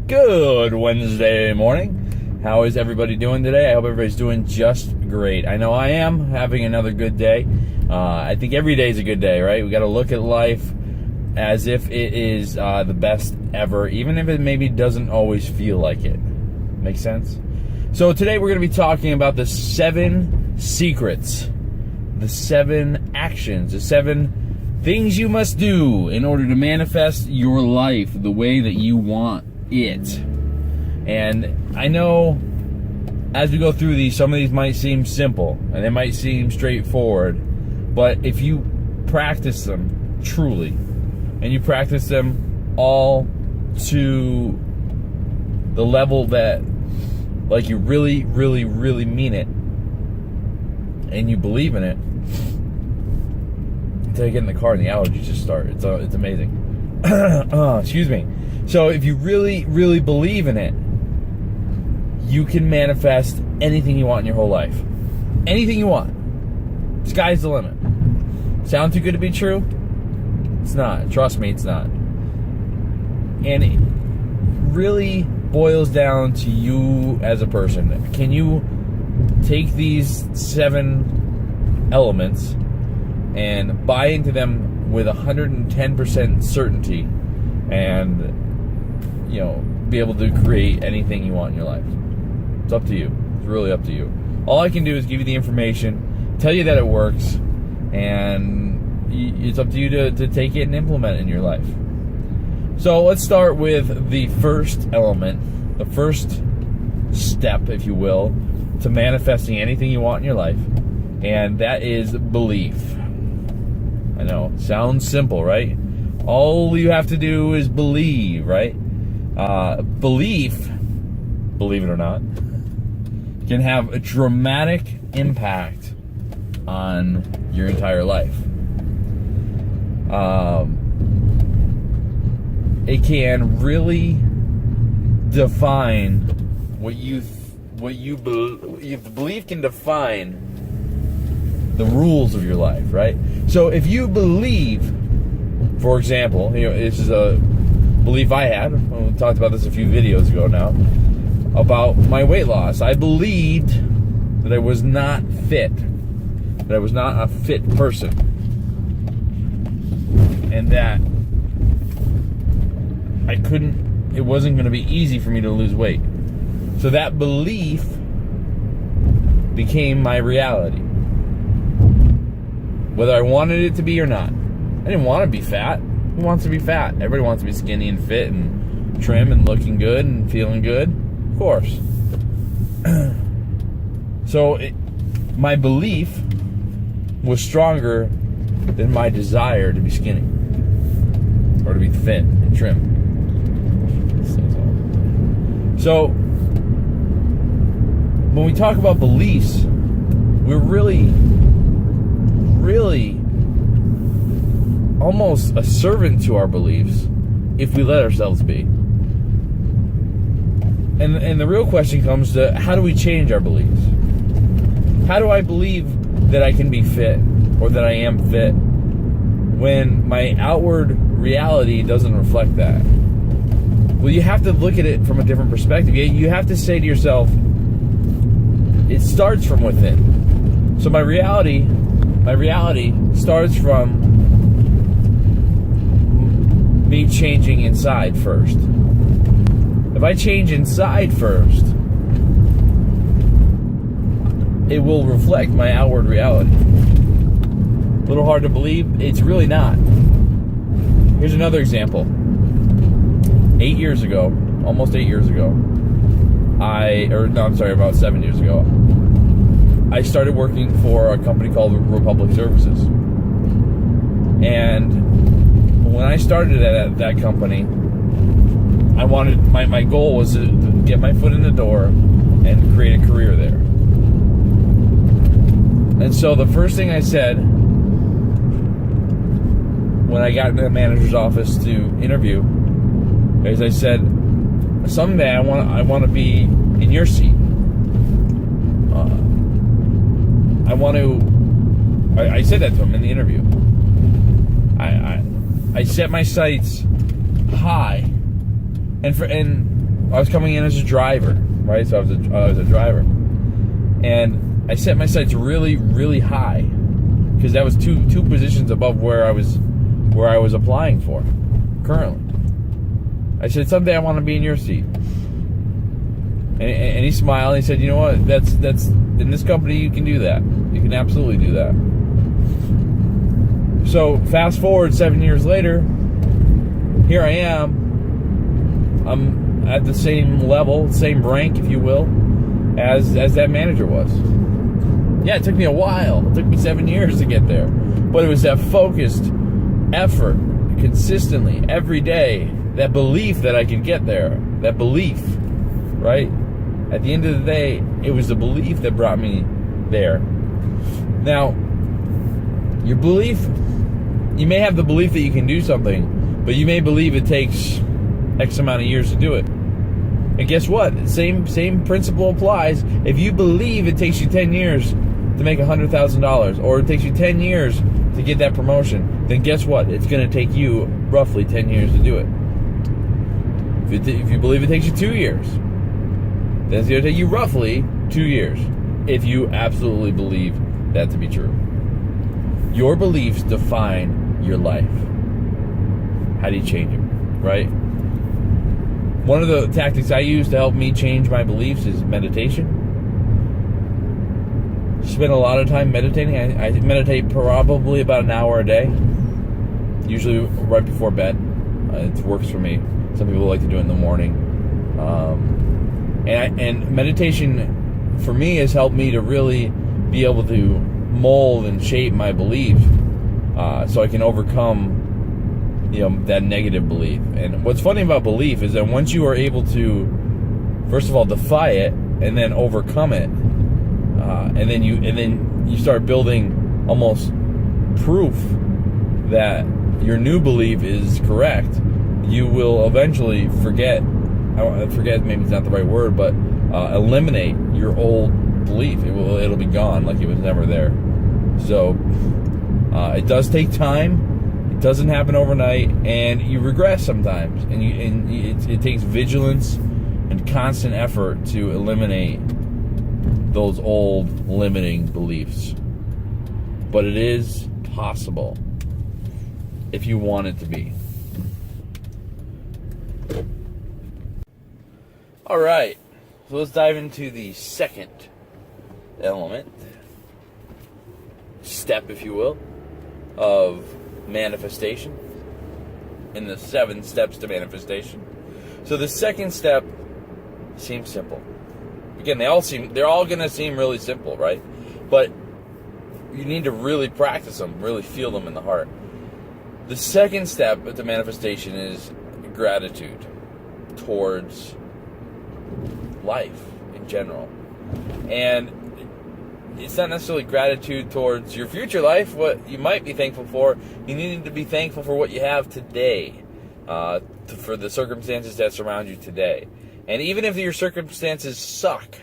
Good Wednesday morning. How is everybody doing today? I hope everybody's doing just great. I know I am having another good day. I think every day is a good day, right? We got to look at life as if it is the best ever, even if it maybe doesn't always feel like it. Make sense? So today we're going to be talking about the 7 secrets, the 7 actions, the 7 things you must do in order to manifest your life the way that you want it. And I know as we go through these, some of these might seem simple and they might seem straightforward, but if you practice them truly and you practice them all to the level that like you really mean it and you believe in it, until you get in the car and the allergies just start. It's amazing. Excuse me. So if you really believe in it, you can manifest anything you want in your whole life. Anything you want. Sky's the limit. Sound too good to be true? It's not. Trust me, it's not. And it really boils down to you as a person. Can you take these 7 elements and buy into them with 110% certainty and, be able to create anything you want in your life? It's up to you. It's really up to you. All I can do is give you the information, tell you that it works, and it's up to you to take it and implement it in your life. So let's start with the first element, the first step, if you will, to manifesting anything you want in your life, and that is belief. I know, sounds simple, right? All you have to do is believe, right? Belief, believe it or not, can have a dramatic impact on your entire life. It can really define belief can define the rules of your life, right? So if you believe, for example, this is a belief I had. We talked about this a few videos ago now about my weight loss. I believed that I was not fit, that I was not a fit person, and that it wasn't going to be easy for me to lose weight. So that belief became my reality, whether I wanted it to be or not. I didn't want to be fat. Who wants to be fat? Everybody wants to be skinny and fit and trim and looking good and feeling good. Of course. So my belief was stronger than my desire to be skinny or to be fit and trim. So when we talk about beliefs, we're really almost a servant to our beliefs if we let ourselves be. And the real question comes to, how do we change our beliefs? How do I believe that I can be fit or that I am fit when my outward reality doesn't reflect that? Well, you have to look at it from a different perspective. You have to say to yourself, it starts from within. So my reality starts from me changing inside first. If I change inside first, it will reflect my outward reality. A little hard to believe? It's really not. Here's another example. Almost 8 years ago, about 7 years ago, I started working for a company called Republic Services. And when I started at that company, I wanted, my goal was to get my foot in the door and create a career there. And so the first thing I said when I got into the manager's office to interview is I said, someday I want to be in your seat. I said that to him in the interview. I set my sights high, and I was coming in as a driver, right? So I was a driver, and I set my sights really, really high, because that was two positions above where I was applying for currently. I said, someday I want to be in your seat. And he smiled and he said, you know what, that's in this company you can do that. You can absolutely do that. So fast forward 7 years later, here I am. I'm at the same level, same rank, if you will, as that manager was. Yeah, it took me a while. It took me 7 years to get there. But it was that focused effort, consistently, every day, that belief that I could get there. That belief, right? At the end of the day, it was the belief that brought me there. Now, your belief, you may have the belief that you can do something, but you may believe it takes X amount of years to do it. And guess what? Same principle applies. If you believe it takes you 10 years to make $100,000, or it takes you 10 years to get that promotion, then guess what? It's going to take you roughly 10 years to do it. If you believe it takes you 2 years, then it's going to take you roughly 2 years, if you absolutely believe that to be true. Your beliefs define your life. How do you change them, right? One of the tactics I use to help me change my beliefs is meditation. Spend a lot of time meditating. I meditate probably about an hour a day, usually right before bed. It works for me. Some people like to do it in the morning. And meditation, for me, has helped me to really be able to mold and shape my belief, so I can overcome, that negative belief. And what's funny about belief is that once you are able to, first of all, defy it, and then overcome it, and then you start building almost proof that your new belief is correct, you will eventually forget, maybe it's not the right word, but eliminate your old belief. It'll be gone, like it was never there. So it does take time. It doesn't happen overnight, and you regress sometimes. And it takes vigilance and constant effort to eliminate those old limiting beliefs. But it is possible if you want it to be. All right, so let's dive into the second element, step, if you will, of manifestation, in the 7 steps to manifestation. So the second step seems simple. Again, they're all going to seem really simple, right? But you need to really practice them, really feel them in the heart. The second step to manifestation is gratitude towards life in general. And it's not necessarily gratitude towards your future life, what you might be thankful for. You need to be thankful for what you have today, for the circumstances that surround you today. And even if your circumstances suck,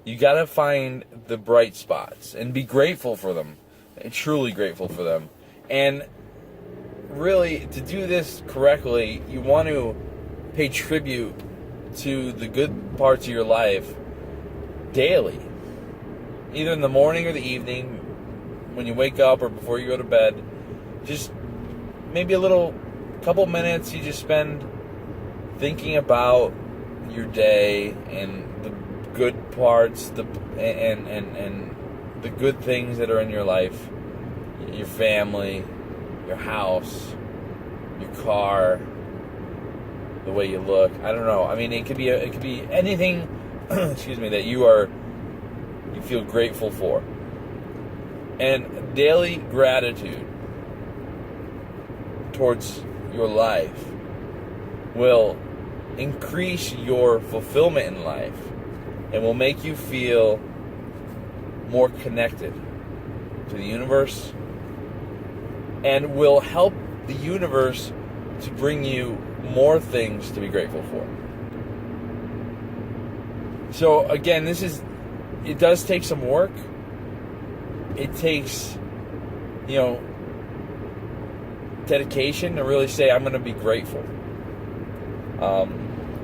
you got to find the bright spots and be grateful for them, and truly grateful for them. And really, to do this correctly, you want to pay tribute to the good parts of your life daily, either in the morning or the evening, when you wake up or before you go to bed. Just maybe couple minutes you just spend thinking about your day and the good parts, and the good things that are in your life, your family, your house, your car, the way you look. I don't know. I mean, it could be anything. Excuse me, that you feel grateful for. And daily gratitude towards your life will increase your fulfillment in life and will make you feel more connected to the universe, and will help the universe to bring you more things to be grateful for. So again, it does take some work. It takes, dedication to really say, I'm going to be grateful.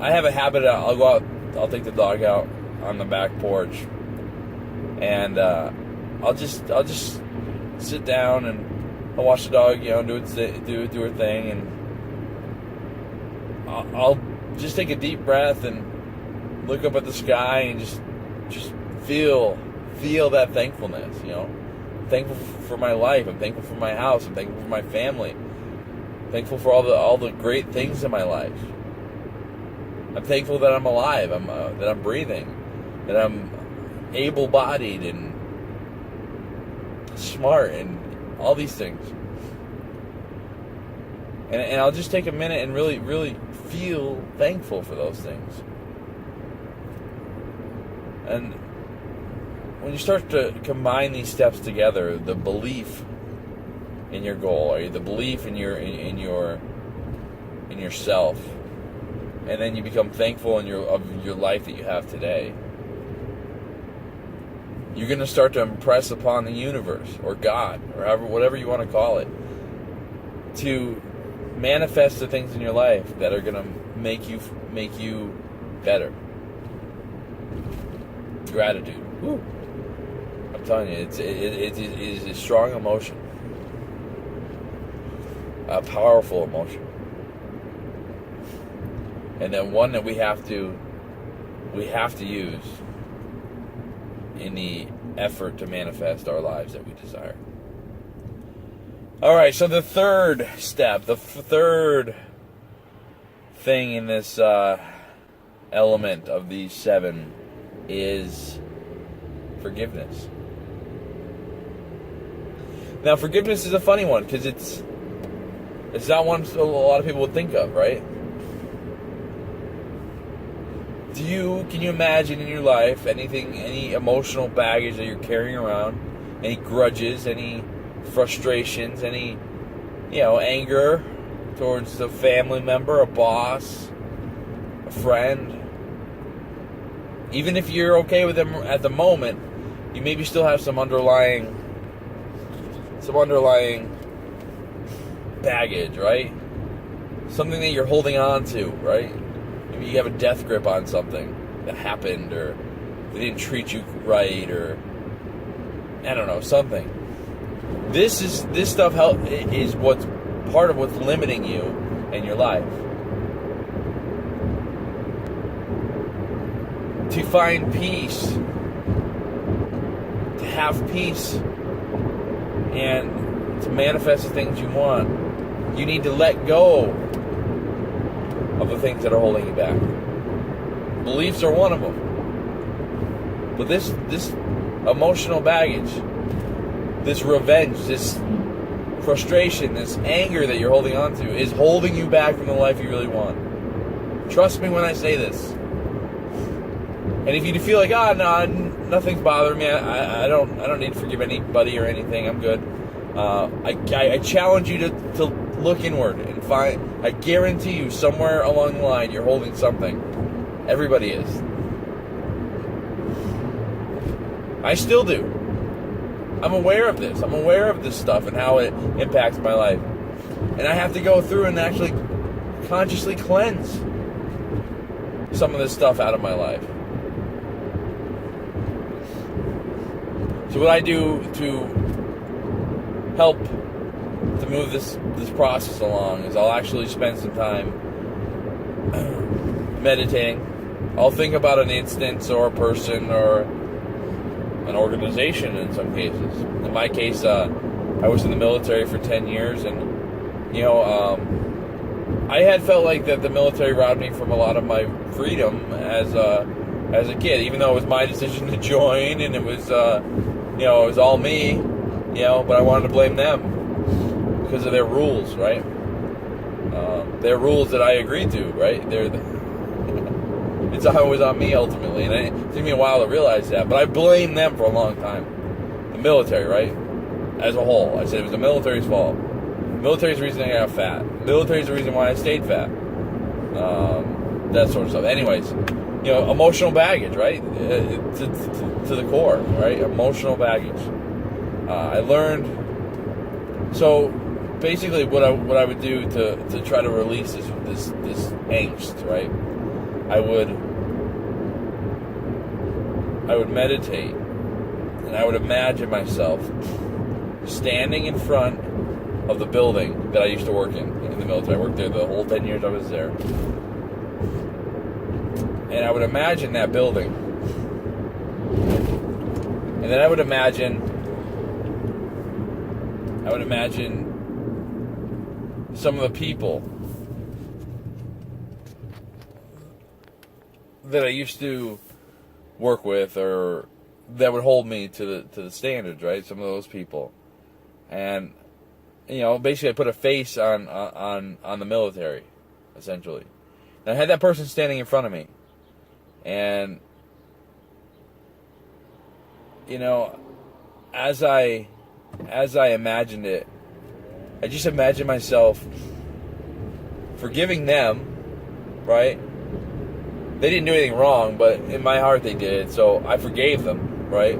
I have a habit. I'll go out. I'll take the dog out on the back porch, and I'll just sit down and I'll watch the dog, do her thing, and I'll just take a deep breath and look up at the sky and just feel that thankfulness. I'm thankful for my life. I'm thankful for my house. I'm thankful for my family. I'm thankful for all the great things in my life. I'm thankful that I'm alive. That I'm breathing. That I'm able-bodied and smart and all these things. And I'll just take a minute and really, really feel thankful for those things. And when you start to combine these steps together, the belief in your goal, or the belief in yourself, and then you become thankful of your life that you have today, you're going to start to impress upon the universe or God or whatever you want to call it to manifest the things in your life that are going to make you better. Gratitude. Woo. I'm telling you, it is a strong emotion, a powerful emotion, and then one that we have to use in the effort to manifest our lives that we desire. All right, so the third step, the third thing in this element of these 7 is forgiveness. Now, forgiveness is a funny one because it's not one a lot of people would think of, right? Can you imagine in your life any emotional baggage that you're carrying around, any grudges, any frustrations, any anger towards a family member, a boss, a friend? Even if you're okay with them at the moment, you maybe still have some underlying baggage, right? Something that you're holding on to, right? Maybe you have a death grip on something that happened, or they didn't treat you right, or I don't know, something. This stuff is what's part of what's limiting you in your life. To find peace, to have peace, and to manifest the things you want, you need to let go of the things that are holding you back. Beliefs are one of them. But this emotional baggage, this revenge, this frustration, this anger that you're holding on to is holding you back from the life you really want. Trust me when I say this. And if you feel like, no, nothing's bothering me, I don't need to forgive anybody or anything, I'm good. I challenge you to look inward and find. I guarantee you, somewhere along the line, you're holding something. Everybody is. I still do. I'm aware of this. I'm aware of this stuff and how it impacts my life. And I have to go through and actually consciously cleanse some of this stuff out of my life. So what I do to help to move this process along is I'll actually spend some time meditating. I'll think about an instance or a person or an organization in some cases. In my case, I was in the military for 10 years, and I had felt like that the military robbed me from a lot of my freedom as a kid, even though it was my decision to join, and it was it was all me, but I wanted to blame them because of their rules, right? Their rules that I agreed to, right? It's always on me ultimately, and it took me a while to realize that, but I blamed them for a long time. The military, right? As a whole, I said it was the military's fault. The military's the reason I got fat. The military's the reason why I stayed fat. That sort of stuff. Anyways, emotional baggage, right? To the core, right? Emotional baggage. I learned. So basically, what I would do to try to release this angst, right? I would meditate, and I would imagine myself standing in front of the building that I used to work in the military. I worked there the whole 10 years I was there. And I would imagine that building. And then I would imagine some of the people that I used to work with, or that would hold me to the standards, right? Some of those people. And basically I put a face on the military, essentially. And I had that person standing in front of me. And as I imagined it, I just imagined myself forgiving them, right? They didn't do anything wrong, but in my heart they did, so I forgave them, right?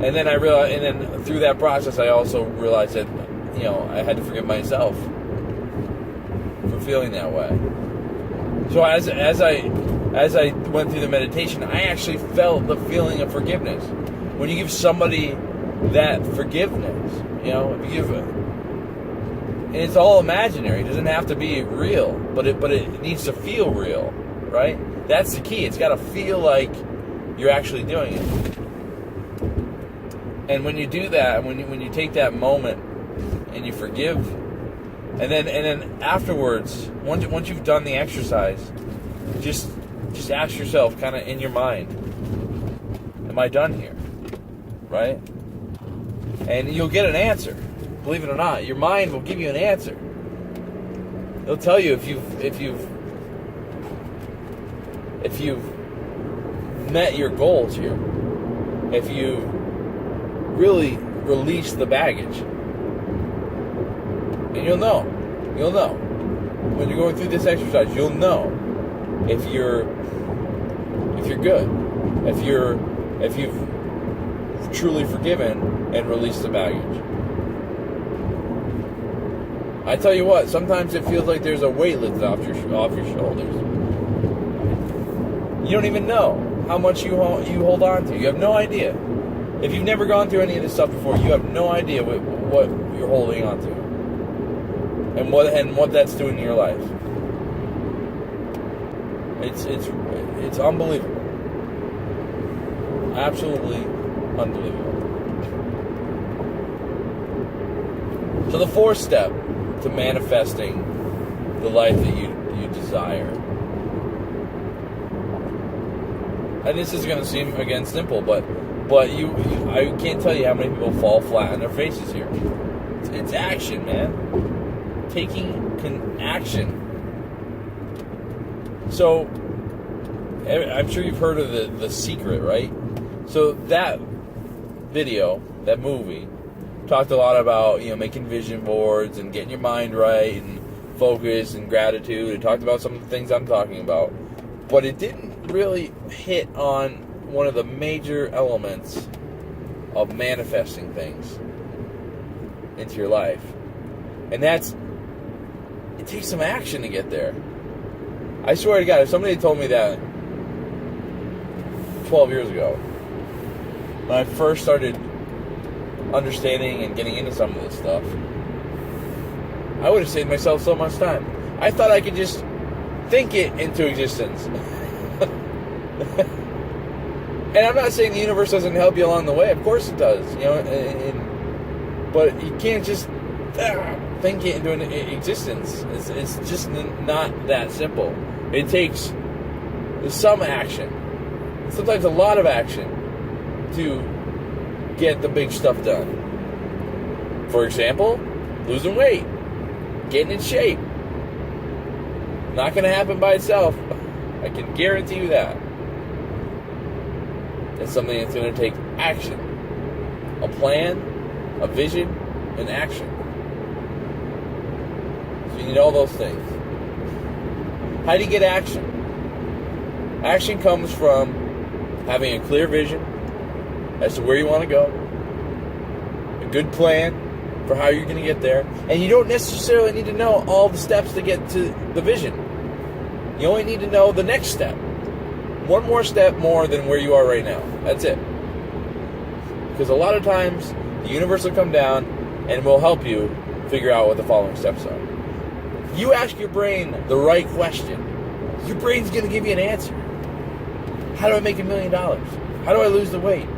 And then I realized, and then through that process, I also realized that, I had to forgive myself for feeling that way. So as I went through the meditation, I actually felt the feeling of forgiveness. When you give somebody that forgiveness, if you give it, and it's all imaginary. It doesn't have to be real, but it needs to feel real, right? That's the key. It's got to feel like you're actually doing it. And when you do that, when you take that moment and you forgive, and then afterwards, once you've done the exercise, just ask yourself, kind of in your mind, am I done here? Right? And you'll get an answer. Believe it or not, your mind will give you an answer. It'll tell you if you've met your goals here, if you really release the baggage, and you'll know when you're going through this exercise. You'll know if you're good, if you've truly forgiven and released the baggage. I tell you what, sometimes it feels like there's a weight lifted off your shoulders. You don't even know how much you hold on to. You have no idea. If you've never gone through any of this stuff before, you have no idea what you're holding on to, and what that's doing in your life. It's unbelievable, absolutely unbelievable. So the fourth step to manifesting the life that you desire. And this is going to seem, again, simple, but I can't tell you how many people fall flat on their faces here. It's action, man. Taking action. So, I'm sure you've heard of The Secret, right? So that video, that movie, talked a lot about, making vision boards and getting your mind right and focus and gratitude. It talked about some of the things I'm talking about. But it didn't really hit on one of the major elements of manifesting things into your life. And that's, it takes some action to get there. I swear to God, if somebody had told me that 12 years ago, when I first started understanding and getting into some of this stuff, I would have saved myself so much time. I thought I could just think it into existence. And I'm not saying the universe doesn't help you along the way. Of course it does, but you can't just think it into an existence. It's just not that simple. It takes some action, sometimes a lot of action, to get the big stuff done. For example, losing weight, getting in shape. Not going to happen by itself. I can guarantee you that. It's something that's going to take action. A plan, a vision, and action. So you need all those things. How do you get action? Action comes from having a clear vision as to where you want to go, a good plan for how you're going to get there, and you don't necessarily need to know all the steps to get to the vision. You only need to know the next step. One more step more than where you are right now. That's it. Because a lot of times, the universe will come down and will help you figure out what the following steps are. If you ask your brain the right question, your brain's going to give you an answer. How do I make $1 million? How do I lose the weight?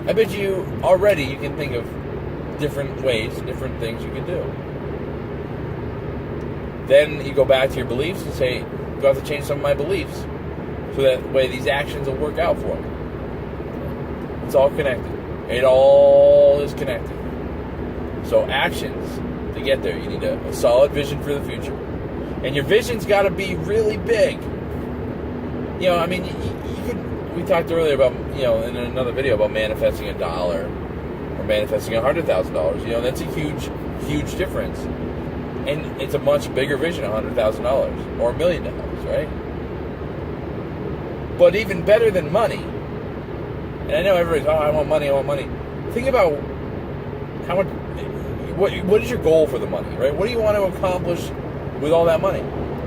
I bet you already you can think of different ways, different things you can do. Then you go back to your beliefs and say, do I have to change some of my beliefs? So that way these actions will work out for me. It's all connected. It all is connected. So actions to get there. You need a solid vision for the future. And your vision's got to be really big. You know, I mean, you could. We talked earlier about, you know, in another video about manifesting $1 or manifesting $100,000. You know, that's a huge, huge difference. And it's a much bigger vision, $100,000 or $1 million, right? But even better than money, and I know everybody's, I want money, I want money. Think about how much, what is your goal for the money, right? What do you want to accomplish with all that money?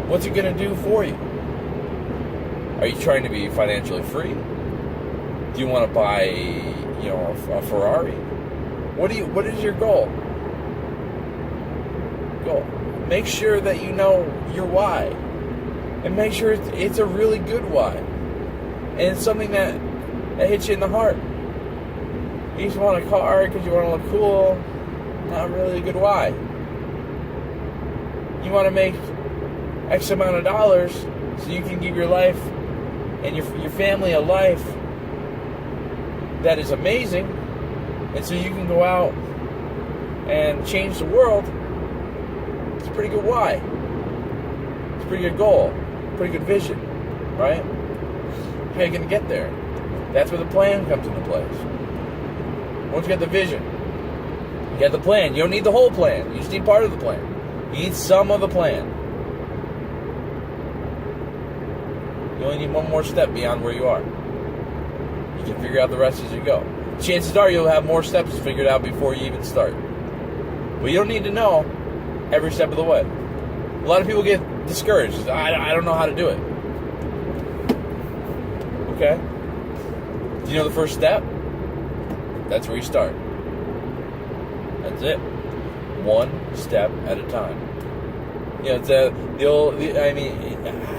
What's it going to do for you? Are you trying to be financially free? Do you want to buy, you know, a Ferrari? What is your goal? Make sure that you know your why. And make sure it's a really good why. And it's something that hits you in the heart. You just want a car because you want to look cool. Not really a good why. You want to make X amount of dollars so you can give your life and your family a life that is amazing. And so you can go out and change the world. It's a pretty good why. It's a pretty good goal. Pretty good vision, right? How are you going to get there? That's where the plan comes into place. Once you get the vision, you get the plan. You don't need the whole plan. You just need part of the plan. You need some of the plan. You only need one more step beyond where you are. You can figure out the rest as you go. Chances are you'll have more steps figured out before you even start. But you don't need to know every step of the way. A lot of people get discouraged. I don't know how to do it. Okay? Do you know the first step? That's where you start. That's it. One step at a time. You know, it's the old. I mean,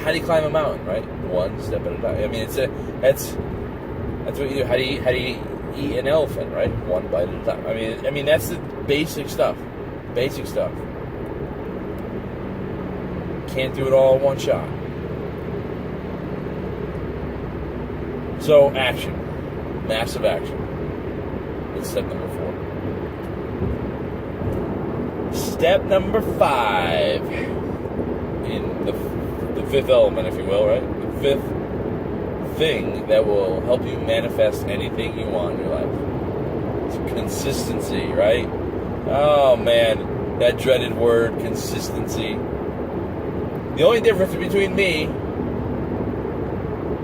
how do you climb a mountain, right? One step at a time. I mean, that's what you do. How do you eat an elephant, right? One bite at a time. I mean that's the basic stuff. Basic stuff. Can't do it all in one shot. So action, massive action. That's step number 4. Step number 5 in the fifth element, if you will, right? The fifth thing that will help you manifest anything you want in your life. It's consistency, right? Oh man, that dreaded word, consistency. The only difference between me,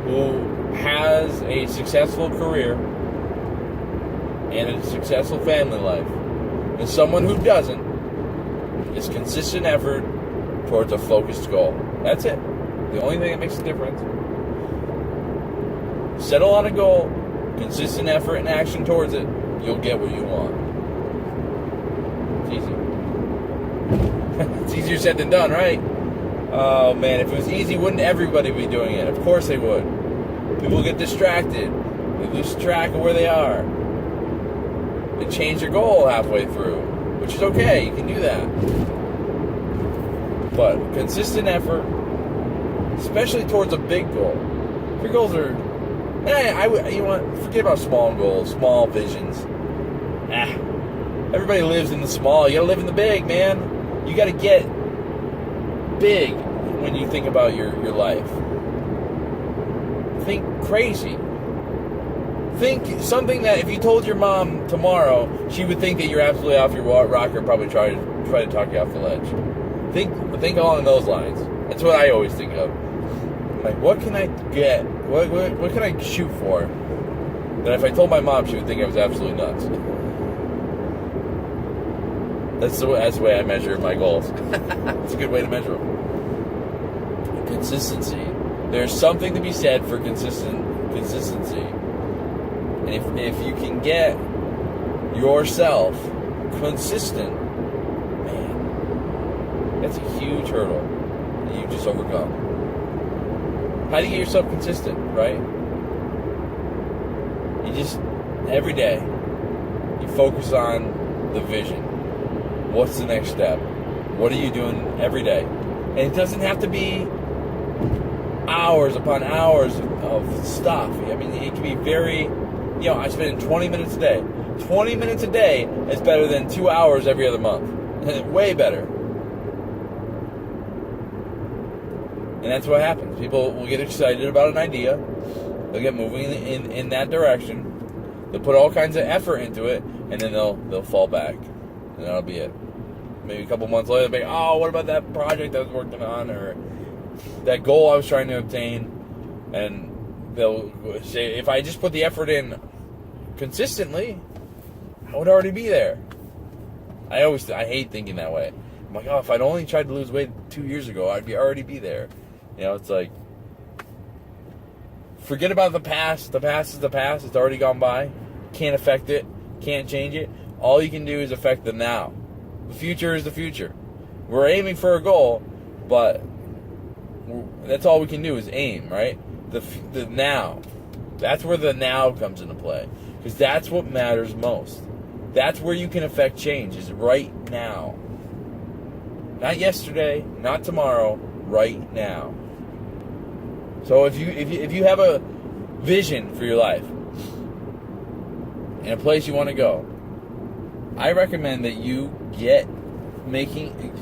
who has a successful career and a successful family life, and someone who doesn't, is consistent effort towards a focused goal. That's it. The only thing that makes a difference. Settle on a goal, consistent effort and action towards it, you'll get what you want. It's easy. It's easier said than done, right? Oh man, if it was easy, wouldn't everybody be doing it? Of course they would. People get distracted. They lose track of where they are. They change their goal halfway through, which is okay. You can do that. But consistent effort, especially towards a big goal. If your goals are, forget about small goals, small visions. Everybody lives in the small. You gotta live in the big, man. You gotta get big when you think about your life. Think crazy. Think something that if you told your mom tomorrow, she would think that you're absolutely off your rocker, probably try to talk you off the ledge. Think along those lines. That's what I always think of. Like, what can I get? What can I shoot for? That if I told my mom, she would think I was absolutely nuts. That's the way I measure my goals. It's a good way to measure them. consistency. There's something to be said for consistency. And if you can get yourself consistent, man, that's a huge hurdle that you just overcome. How do you get yourself consistent, right? You just, every day, you focus on the vision. What's the next step? What are you doing every day? And it doesn't have to be hours upon hours of stuff. I mean, it can be very, I spend 20 minutes a day. 20 minutes a day is better than 2 hours every other month. Way better. And that's what happens. People will get excited about an idea. They'll get moving in that direction. They'll put all kinds of effort into it, and then they'll fall back. And that'll be it. Maybe a couple months later, they'll be, oh, what about that project I was working on, or that goal I was trying to obtain? And they'll say, if I just put the effort in consistently, I would already be there. I hate thinking that way. I'm like, oh, if I'd only tried to lose weight 2 years ago, I'd already be there. It's like, forget about the past. The past is the past. It's already gone by. Can't affect it. Can't change it. All you can do is affect the now. The future is the future. We're aiming for a goal, but that's all we can do is aim, right? The now. That's where the now comes into play. Because that's what matters most. That's where you can affect change, is right now. Not yesterday, not tomorrow, right now. So if you have a vision for your life and a place you want to go, I recommend that you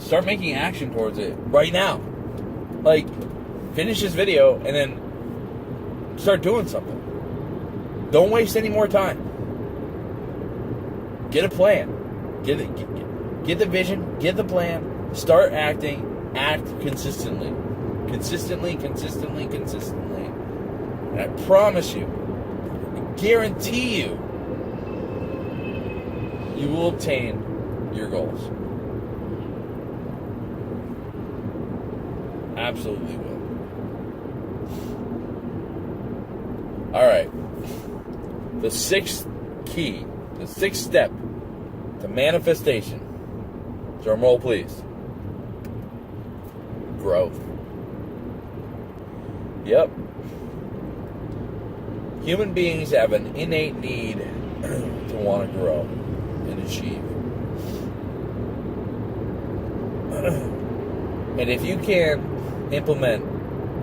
start making action towards it right now. Like, finish this video and then start doing something. Don't waste any more time. Get a plan. Get the vision. Get the plan. Start acting. Act consistently. Consistently. And I promise you, I guarantee you, you will obtain your goals. Absolutely will. Alright. The sixth key, the sixth step to manifestation. Drum roll, please. Growth. Yep. Human beings have an innate need to want to grow and achieve. And if you can implement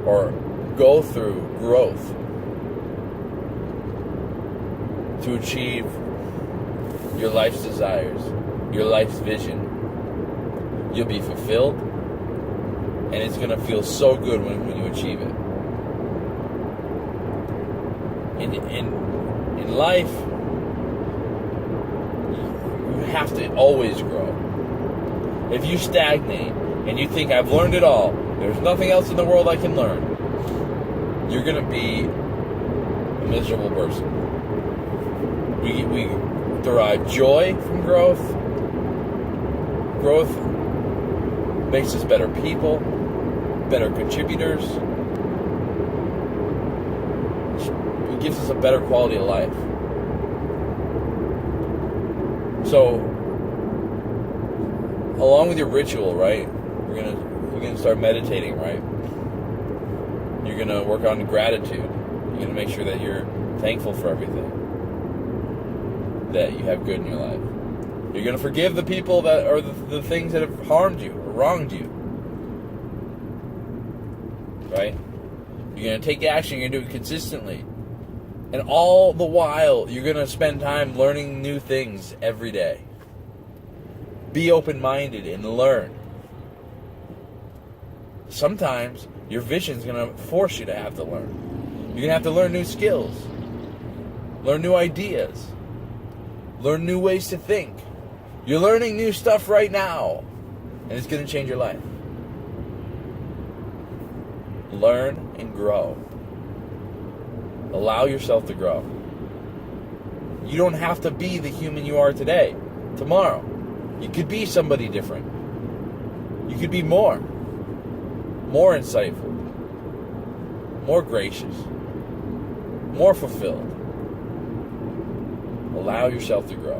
or go through growth to achieve your life's desires, your life's vision, you'll be fulfilled, and it's going to feel so good when you achieve it. In life, you have to always grow. If you stagnate and you think, I've learned it all, there's nothing else in the world I can learn, you're going to be a miserable person. We derive joy from growth. Growth makes us better people, better contributors. It gives us a better quality of life. So, along with your ritual, right? You're gonna start meditating, right? You're gonna work on gratitude. You're gonna make sure that you're thankful for everything that you have good in your life. You're gonna forgive the people that are the things that have harmed you or wronged you, right? You're gonna take action. You're gonna do it consistently, and all the while, you're gonna spend time learning new things every day. Be open-minded and learn. Sometimes your vision's going to force you to have to learn. You're going to have to learn new skills, learn new ideas, learn new ways to think. You're learning new stuff right now, and it's going to change your life. Learn and grow. Allow yourself to grow. You don't have to be the human you are today, tomorrow. You could be somebody different. You could be more insightful, more gracious, more fulfilled. Allow yourself to grow.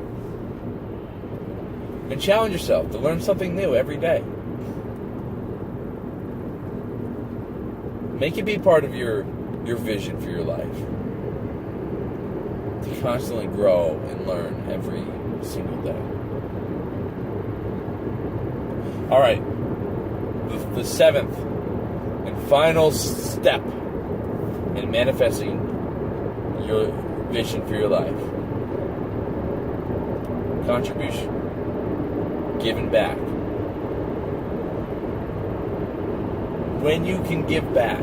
And challenge yourself to learn something new every day. Make it be part of your vision for your life. To constantly grow and learn every single day. All right. The seventh and final step in manifesting your vision for your life. Contribution. Giving back. When you can give back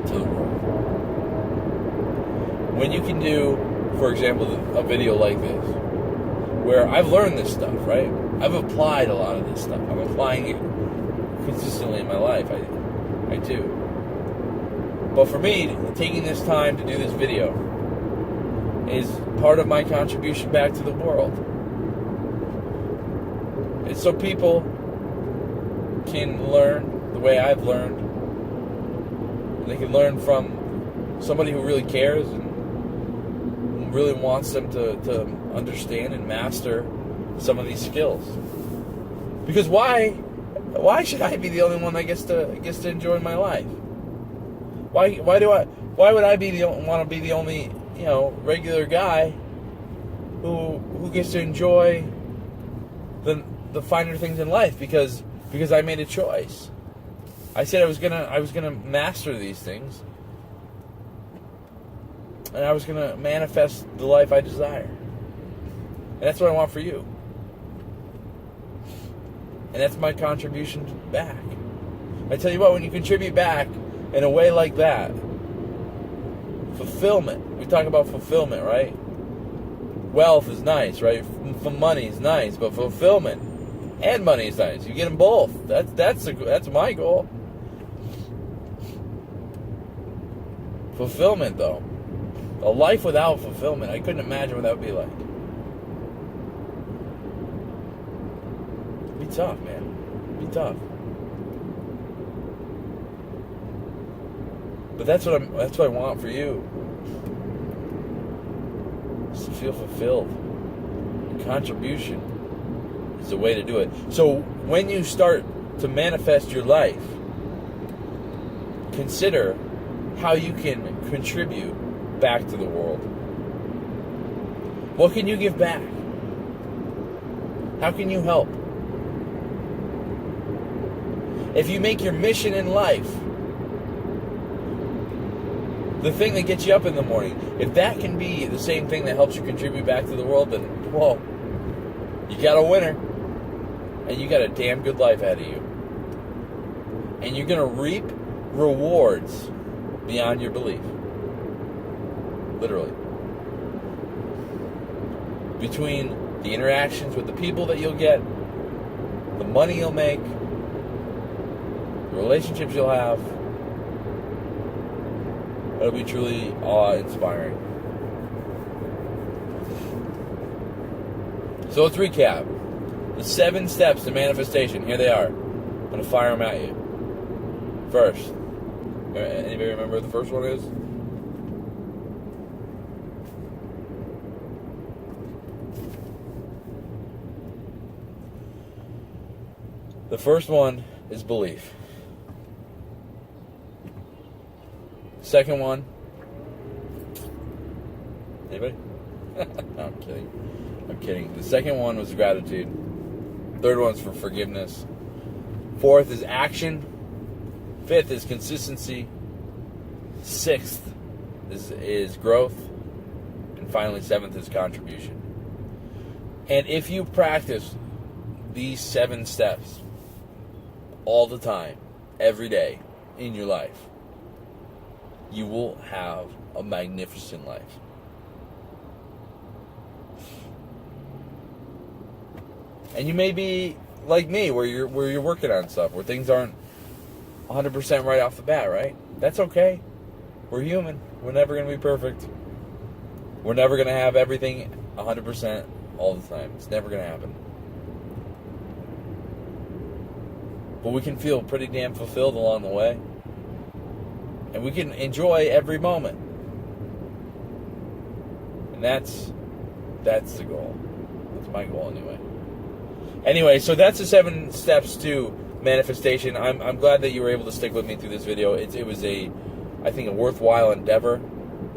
to the world. When you can do, for example, a video like this, where I've learned this stuff, right? I've applied a lot of this stuff. I'm applying it consistently in my life. I do. But for me, taking this time to do this video is part of my contribution back to the world. It's so people can learn the way I've learned. They can learn from somebody who really cares and really wants them to understand and master some of these skills. Because why should I be the only one that gets to enjoy my life? Why would I want to be the only, regular guy who gets to enjoy the finer things in life because I made a choice. I said I was gonna master these things, and I was gonna manifest the life I desire. And that's what I want for you. And that's my contribution back. I tell you what, when you contribute back in a way like that, fulfillment. We talk about fulfillment, right? Wealth is nice, right? Money is nice, but fulfillment and money is nice. You get them both. That's my goal. Fulfillment, though. A life without fulfillment, I couldn't imagine what that would be like. It'd be tough, man. It'd be tough. But that's what I want for you. Just to feel fulfilled. Contribution is the way to do it. So when you start to manifest your life, consider how you can contribute back to the world. What can you give back? How can you help? If you make your mission in life the thing that gets you up in the morning, if that can be the same thing that helps you contribute back to the world, then, whoa, you got a winner. And you got a damn good life ahead of you. And you're going to reap rewards beyond your belief. Literally. Between the interactions with the people that you'll get, the money you'll make, the relationships you'll have, it'll be truly awe-inspiring. So let's recap. The 7 steps to manifestation. Here they are. I'm going to fire them at you. First. Anybody remember what the first one is? The first one is belief. Second one. Anybody? No, I'm kidding. The second one was gratitude. Third one's for forgiveness. Fourth is action. Fifth is consistency. Sixth is growth. And finally, seventh is contribution. And if you practice these 7 steps all the time, every day in your life, you will have a magnificent life. And you may be like me, where you're working on stuff, where things aren't 100% right off the bat, right? That's okay. We're human. We're never going to be perfect. We're never going to have everything 100% all the time. It's never going to happen. But we can feel pretty damn fulfilled along the way. And we can enjoy every moment. And that's the goal. That's my goal anyway. Anyway, so that's the 7 steps to manifestation. I'm glad that you were able to stick with me through this video. It was I think a worthwhile endeavor.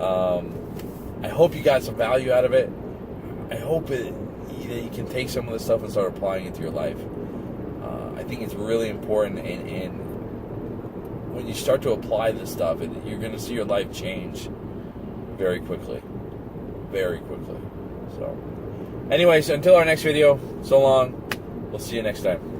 I hope you got some value out of it. I hope that you can take some of this stuff and start applying it to your life. I think it's really important, and when you start to apply this stuff, you're going to see your life change very quickly. Very quickly. So, anyways, until our next video, so long. We'll see you next time.